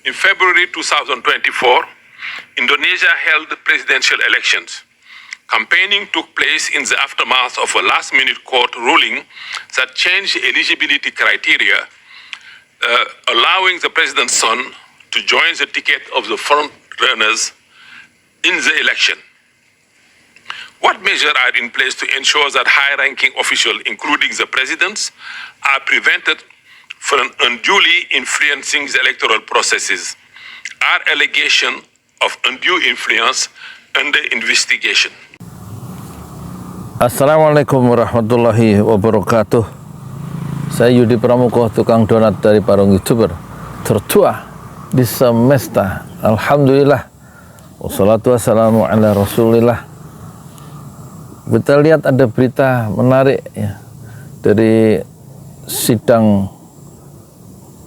In February 2024, Indonesia held presidential elections. Campaigning took place in the aftermath of a last-minute court ruling that changed eligibility criteria, allowing the president's son to join the ticket of the front-runners in the election. What measures are in place to ensure that high-ranking officials, including the presidents, are prevented from unduly influencing the electoral processes? Are allegations of undue influence under investigation? Assalamualaikum warahmatullahi wabarakatuh. Saya Yudi Pramuko, tukang donat dari Parung YouTuber tertua di semesta. Alhamdulillah, wassalatu wassalamu ala rasulillah. Kita lihat ada berita menarik ya, dari sidang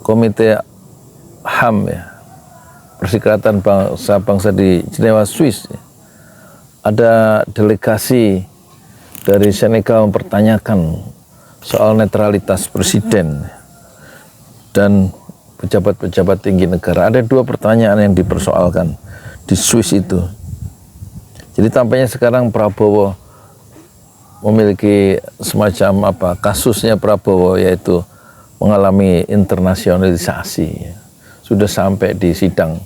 Komite HAM ya, Perserikatan Bangsa-Bangsa di Jenewa, Swiss ya. Ada delegasi dari Senegal mempertanyakan soal netralitas presiden dan pejabat-pejabat tinggi negara. Ada dua pertanyaan yang dipersoalkan di Swiss itu. Jadi tampaknya sekarang Prabowo memiliki semacam kasusnya Prabowo, yaitu mengalami internasionalisasi. Sudah sampai di sidang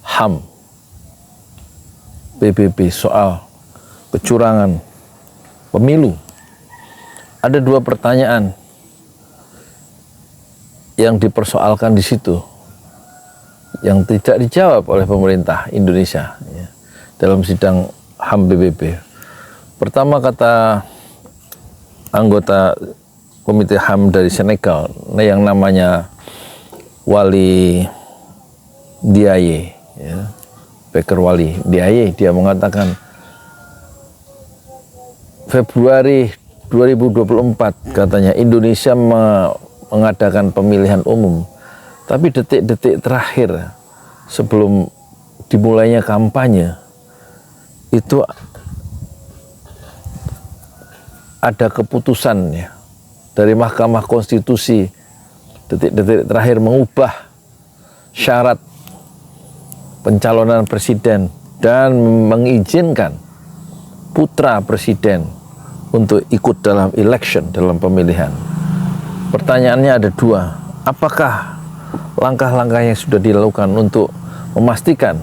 HAM PBB soal kecurangan pemilu. Ada dua pertanyaan yang dipersoalkan di situ yang tidak dijawab oleh pemerintah Indonesia ya, dalam sidang HAM PBB. Pertama, kata anggota Komite HAM dari Senegal yang namanya Wali Diaye ya, Beker Wali Diaye, dia mengatakan Februari 2024 katanya Indonesia mengadakan pemilihan umum, tapi detik-detik terakhir sebelum dimulainya kampanye itu ada keputusan ya dari Mahkamah Konstitusi detik-detik terakhir mengubah syarat pencalonan presiden dan mengizinkan putra presiden untuk ikut dalam election, dalam pemilihan. Pertanyaannya ada dua. Apakah langkah-langkah yang sudah dilakukan untuk memastikan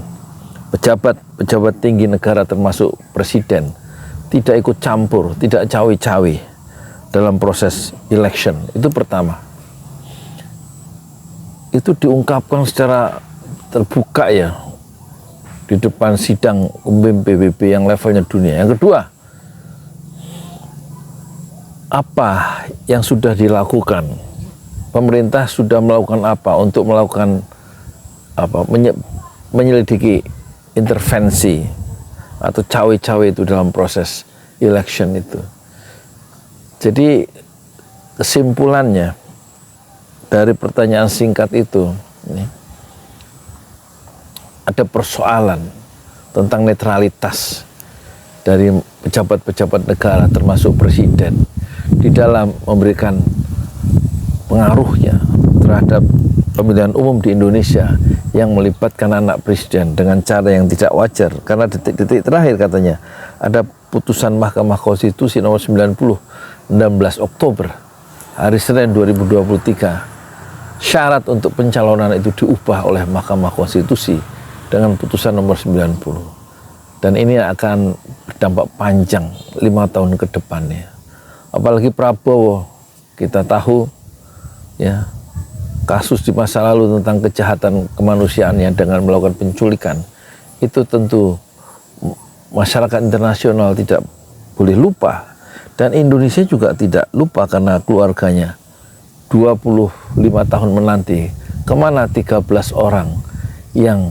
pejabat-pejabat tinggi negara termasuk presiden tidak ikut campur, tidak cawe-cawe dalam proses election? Itu pertama. Itu diungkapkan secara terbuka ya di depan sidang umum PBB yang levelnya dunia. Yang kedua, apa yang sudah dilakukan? Pemerintah sudah melakukan apa untuk melakukan menyelidiki intervensi atau cawe-cawe itu dalam proses election itu. Jadi kesimpulannya dari pertanyaan singkat itu ini, ada persoalan tentang netralitas dari pejabat-pejabat negara termasuk presiden di dalam memberikan pengaruhnya terhadap pemilihan umum di Indonesia yang melibatkan anak presiden dengan cara yang tidak wajar. Karena detik-detik terakhir katanya ada putusan Mahkamah Konstitusi nomor 90 16 Oktober hari Senin 2023, syarat untuk pencalonan itu diubah oleh Mahkamah Konstitusi dengan putusan nomor 90, dan ini akan berdampak panjang 5 tahun ke depannya. Apalagi Prabowo, kita tahu ya, kasus di masa lalu tentang kejahatan kemanusiaannya dengan melakukan penculikan, itu tentu masyarakat internasional tidak boleh lupa, dan Indonesia juga tidak lupa karena keluarganya 25 tahun menanti kemana 13 orang yang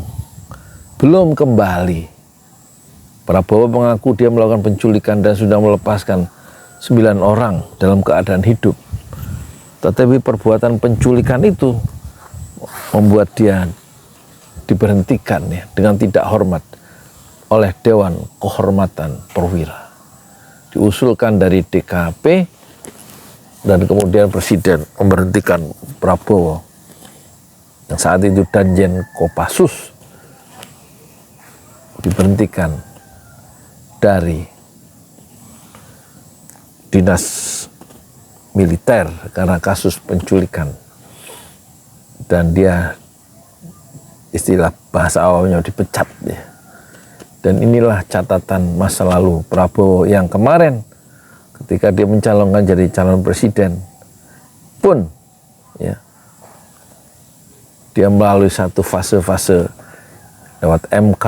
belum kembali. Prabowo mengaku dia melakukan penculikan dan sudah melepaskan 9 orang dalam keadaan hidup. Tetapi perbuatan penculikan itu membuat dia diberhentikan ya, dengan tidak hormat oleh Dewan Kehormatan Perwira. Diusulkan dari DKP dan kemudian Presiden memberhentikan Prabowo yang saat itu Danjen Kopassus diberhentikan dari dinas militer karena kasus penculikan, dan dia istilah bahasa awamnya dipecat ya. Dan inilah catatan masa lalu Prabowo yang kemarin ketika dia mencalonkan jadi calon presiden pun ya, dia melalui satu fase-fase lewat MK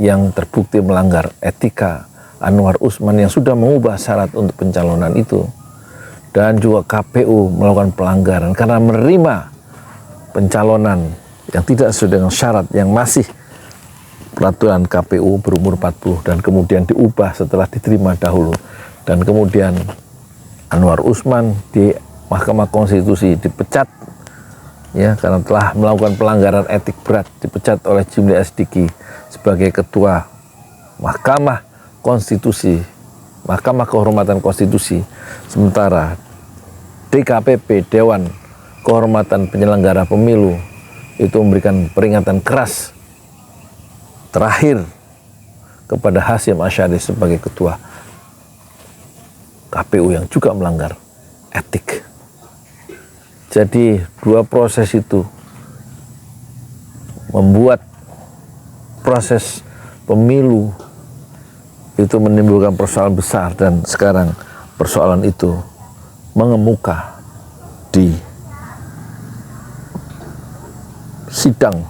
yang terbukti melanggar etika Anwar Usman yang sudah mengubah syarat untuk pencalonan itu, dan juga KPU melakukan pelanggaran karena menerima pencalonan yang tidak sesuai dengan syarat yang masih peraturan KPU berumur 40 dan kemudian diubah setelah diterima dahulu, dan kemudian Anwar Usman di Mahkamah Konstitusi dipecat ya karena telah melakukan pelanggaran etik berat, dipecat oleh Jimli Asdiki sebagai ketua Mahkamah Konstitusi, Mahkamah Kehormatan Konstitusi, sementara DKPP Dewan Kehormatan Penyelenggara Pemilu itu memberikan peringatan keras terakhir kepada Hasyim Asyari sebagai ketua KPU yang juga melanggar etik. Jadi dua proses itu membuat proses pemilu itu menimbulkan persoalan besar, dan sekarang persoalan itu mengemuka di sidang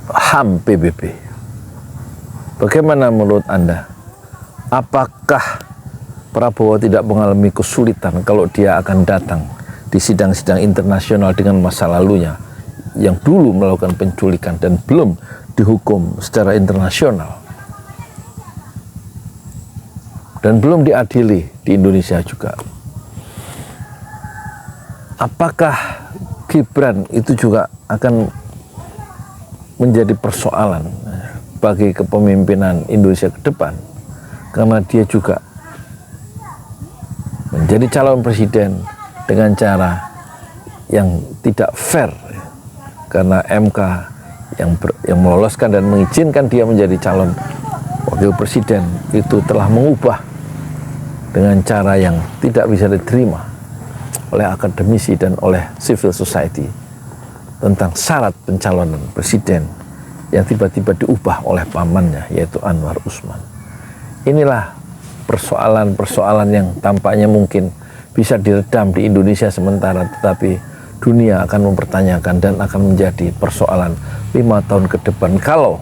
HAM PBB. Bagaimana menurut Anda? Apakah Prabowo tidak mengalami kesulitan kalau dia akan datang di sidang-sidang internasional dengan masa lalunya yang dulu melakukan penculikan dan belum dihukum secara internasional dan belum diadili di Indonesia juga? Apakah Gibran itu juga akan menjadi persoalan bagi kepemimpinan Indonesia ke depan, karena dia juga menjadi calon presiden dengan cara yang tidak fair karena MK yang meloloskan dan mengizinkan dia menjadi calon wakil presiden itu telah mengubah dengan cara yang tidak bisa diterima oleh akademisi dan oleh civil society tentang syarat pencalonan presiden yang tiba-tiba diubah oleh pamannya yaitu Anwar Usman. Inilah persoalan-persoalan yang tampaknya mungkin bisa diredam di Indonesia sementara, tetapi dunia akan mempertanyakan dan akan menjadi persoalan 5 tahun ke depan kalau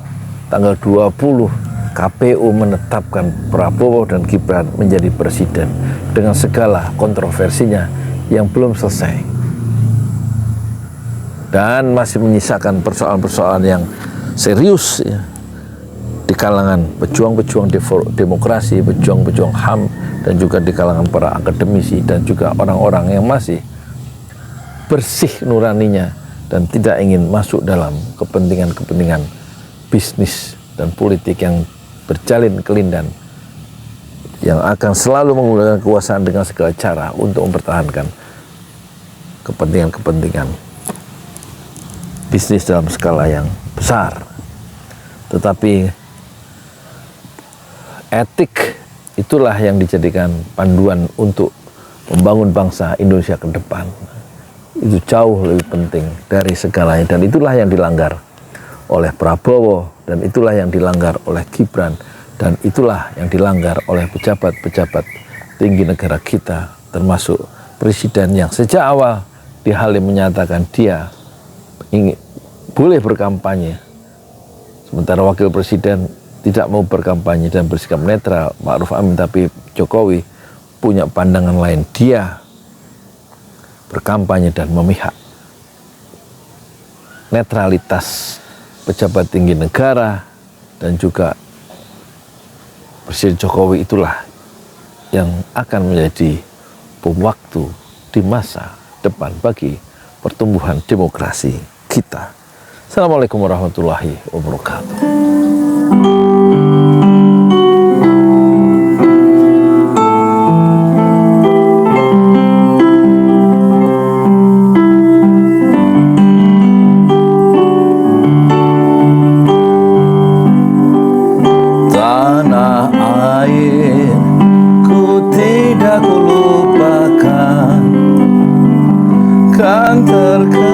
tanggal 20 KPU menetapkan Prabowo dan Gibran menjadi presiden dengan segala kontroversinya yang belum selesai dan masih menyisakan persoalan-persoalan yang serius ya, di kalangan pejuang-pejuang demokrasi, pejuang-pejuang HAM, dan juga di kalangan para akademisi dan juga orang-orang yang masih bersih nuraninya dan tidak ingin masuk dalam kepentingan-kepentingan bisnis dan politik yang berjalin kelindan yang akan selalu menggunakan kekuasaan dengan segala cara untuk mempertahankan kepentingan-kepentingan bisnis dalam skala yang besar. Tetapi etik itulah yang dijadikan panduan untuk membangun bangsa Indonesia ke depan. Itu jauh lebih penting dari segalanya, dan itulah yang dilanggar oleh Prabowo, dan itulah yang dilanggar oleh Gibran, dan itulah yang dilanggar oleh pejabat-pejabat tinggi negara kita, termasuk presiden yang sejak awal di Halim menyatakan dia ingin boleh berkampanye, sementara wakil presiden tidak mau berkampanye dan bersikap netral, Ma'ruf Amin, tapi Jokowi punya pandangan lain, dia berkampanye dan memihak. Netralitas pejabat tinggi negara dan juga Presiden Jokowi itulah yang akan menjadi bom waktu di masa depan bagi pertumbuhan demokrasi kita. Assalamualaikum warahmatullahi wabarakatuh. terkenal